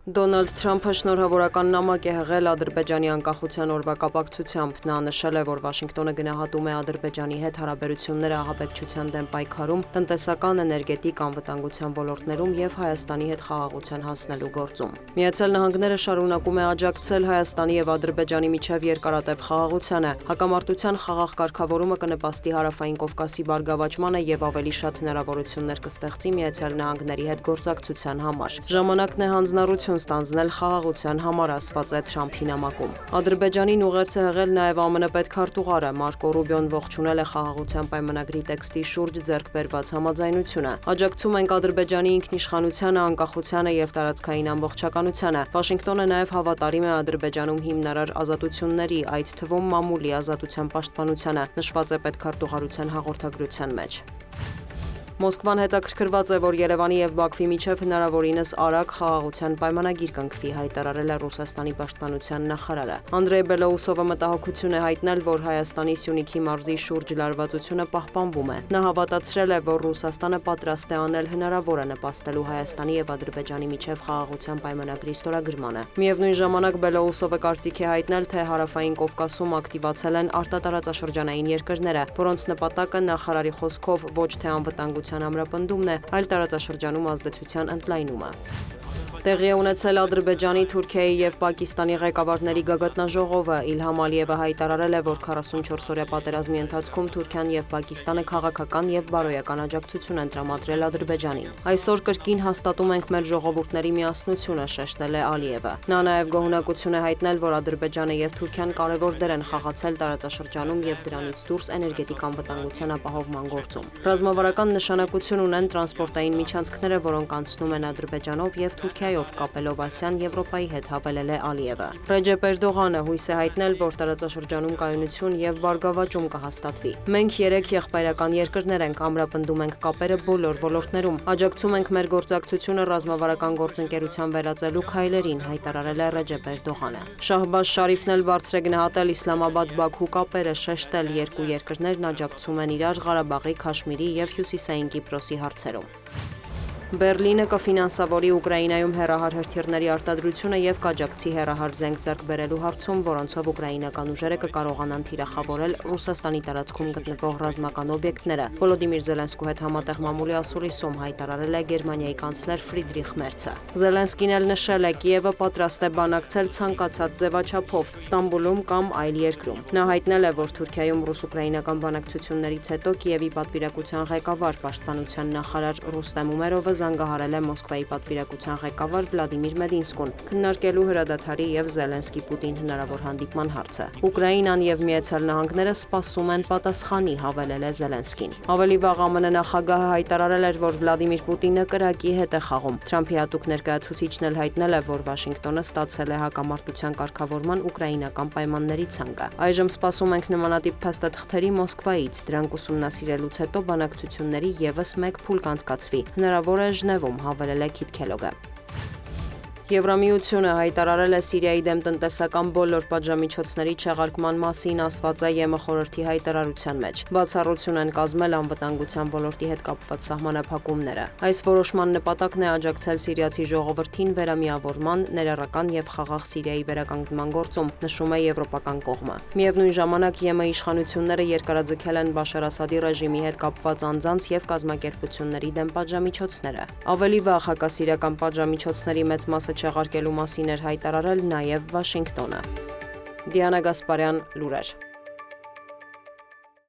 Դոնալդ Թրամփը շնորհավորական նամակ է հղել Ադրբեջանի անկախության օրվա կապակցությամբ։ Նա նշել է, որ Վաշինգտոնը գնահատում է Ադրբեջանի հետ հարաբերությունները ահաբեկչության դեմ պայքարում, տնտեսական, էներգետիկ, անվտանգության ոլորտներում եւ Հայաստանի հետ խաղաղության հասնելու գործում։ Միացյալ Նահանգները շարունակում է աջակցել Հայաստանի եւ Ադրբեջանի միջև երկարատև խաղաղությանը։ Հակամարտության խաղաղ կարգավորումը կնպաստի Հարավային Կովկասի բարգավաճմանը եւ ավելի շատ հնարավորություններ կստեղծի Միացյալ Նահանգների հետ գործակցության համար։ Ժամանակն է հանձնառություն ստանձնել խաղաղության համար, ասված է Թրամփի նամակում։ Ադրբեջանին ուղերձ է հղել նաև ԱՄՆ պետքարտուղարը։ Մարկո Ռուբիոն ողջունել է խաղաղության պայմանագրի տեքստի շուրջ ձեռք բերված համաձայնությունը։ Աջակցում ենք Ադրբեջանի ինքնիշխանությանը, անկախությանը եւ տարածքային ամբողջականությանը։ Վաշինգտոնը նաև հավատարիմ է Ադրբեջանում հիմնարար ազատությունների, այդ թվում մամուլի ազատության պաշտպանությանը, նշված է պետքարտուղարության հաղորդագրության մեջ։ Մոսկվան հետաքրքրված է, որ Երևանի եւ Բաքվի միջև հնարավորինս արագ խաղաղության պայմանագիր կնքվի, հայտարարել է Ռուսաստանի պաշտպանության նախարարը։ Անդրեյ Բելոուսովը մտահոգություն է հայտնել, որ Հայաստանի Սյունիքի մարզի շուրջ լարվածությունը պահպանվում է։ Նա հավատացրել է, որ Ռուսաստանը պատրաստ է անել հնարավորը նպաստելու Հայաստանի եւ Ադրբեջանի միջև խաղաղության պայմանագրի ստորագրմանը։ Միևնույն ժամանակ Բելոուսովը կարծիք է հայտնել, թե Հարավային Կովկասում ակտիվացել են արտատարածաշրջանային երկրները, որոնց նպատակը նախարարի խոսքով ոչ թե անվտանգության ամրապնդումն է, այլ տարածաշրջանում ազդեցության ընդլայնումը։ Տեղի է ունեցել Ադրբեջանի, Թուրքիայի եւ Պակիստանի ղեկավարների գագաթնաժողովը։ Իլհամ Ալիևը հայտարարել է, որ 44-օրյա պատերազմի ընթացքում Թուրքիան եւ Պակիստանը քաղաքական եւ բարոյական աջակցություն են տրամադրել Ադրբեջանին։ Այսօր կրկին հաստատում ենք մեր ժողովուրդների միասնությունը, շեշտել է Ալիևը։ Նա նաեւ գոհունակություն է հայտնել, որ Ադրբեջանը եւ Թուրքիան կարևոր դեր են խաղացել տարածաշրջանում եւ դրանից դուրս էներգետիկ անվտանգության ապահովման գործում։ Ռազմավարական նշանակություն ունեն տրանսպորտային միջանցքները, որոնք անցնում են Ադրբեջանով եւ Թուրքիայով կապելով Ասիան-Եվրոպայի հետ, հավելել է Ալիևը։ Ռեջեփ Էրդողանը հույս է հայտնել, որ տարածաշրջանում կայունություն եւ բարգավաճում կհաստատվի։ Մենք 3 եղբայրական երկրներ ենք, ամրապնդում ենք կապերը բոլոր ոլորտներում, աջակցում ենք մեր գործակցությունը ռազմավարական գործընկերության վերածելու քայլերին, հայտարարել է Ռեջեփ Էրդողանը։ Շահբազ Շարիֆն էլ բարձր է գնահատել Իսլամաբադ-Բաքու կապերը, շեշտել, երկու երկրներն աջակցում են իրար Ղարաբաղի, Քաշմիրի եւ Հյուսիսային Կիպրոսի հարցերում։ Բերլինը կֆինանսավորի Ուկրաինայում հեռահար հրթիռների արտադրությունը եւ կաջակցի հեռահար զենք ձեռք բերելու հարցում, որոնցով ուկրաինական ուժերը կկարողանան թիրախավորել Ռուսաստանի տարածքում գտնվող ռազմական օբյեկտները։ Վոլոդիմիր Զելենսկու հետ համատեղ մամուլի ասուլիսում հայտարարել է Գերմանիայի կանցլեր Ֆրիդրիխ Մերցը։ Զելենսկին էլ նշել է, Կիևը պատրաստ է բանակցել ցանկացած ձևաչափով Ստամբուլում կամ այլ երկրում։ Նա հայտնել է, որ Թուրքիայում ռուս-ուկրաինական բանակցություններից հետո Կիևի պատվիրակության ղեկավար պաշտպանության նախարար Ռուստեմ Ումերովը զանգահարել է Մոսկվայի պատվիրակության ղեկավար Վլադիմիր Մեդինսկուն, քննարկելու հրադադարի եւ Զելենսկի-Պուտին հնարավոր հանդիպման հարցը։ Ուկրաինան եւ Միացյալ Նահանգները սպասում են պատասխանի, հավելել է Զելենսկին։ Ավելի վաղ ԱՄՆ նախագահը հայտարարել էր, որ Վլադիմիր Պուտինը կրակի հետ է խաղում։ Թրամփի հատուկ ներկայացուցիչն էլ հայտնել է, որ Վաշինգտոնը ստացել է հակամարտության կարգավորման ուկրաինական պայմանների ցանկը։ Այժմ սպասում ենք նմանատիպ փաստաթղթերի Մոսկվայից։ Դրանք ուսումնասիրելուց հետո բանակցությունների եւս մեկ փուլ կանցկացվի։ Հնարավոր է Ժնևում, հավելել է Քիթ Քելոգը։ Եվրամիությունը հայտարարել է Սիրիայի դեմ տնտեսական բոլոր պատժամիջոցների չեղարկման մասին, ասված է ԵՄ խորհրդի հայտարարության մեջ։ Բացառություն են կազմել անվտանգության ոլորտի հետ կապված սահմանափակումները։ Այս որոշման նպատակն է աջակցել սիրիացի ժողովրդին վերամիավորման, ներառական եւ խաղաղ Սիրիայի վերականգնման գործում, նշում է եվրոպական կողմը։ Միևնույն ժամանակ ԵՄ իշխանությունները երկարաձգել են Բաշար Ասադի ռեժիմի հետ կապված անձանց եւ կազմակերպությունների դեմ պատժամիջոցները։ Ավելի վաղ հակասիրիական պատժամիջոցների մեծ մասը չեղարկելու մասին էր հայտարարել նաև Վաշինգտոնը։ Դիանա Գասպարյան, լուրեր։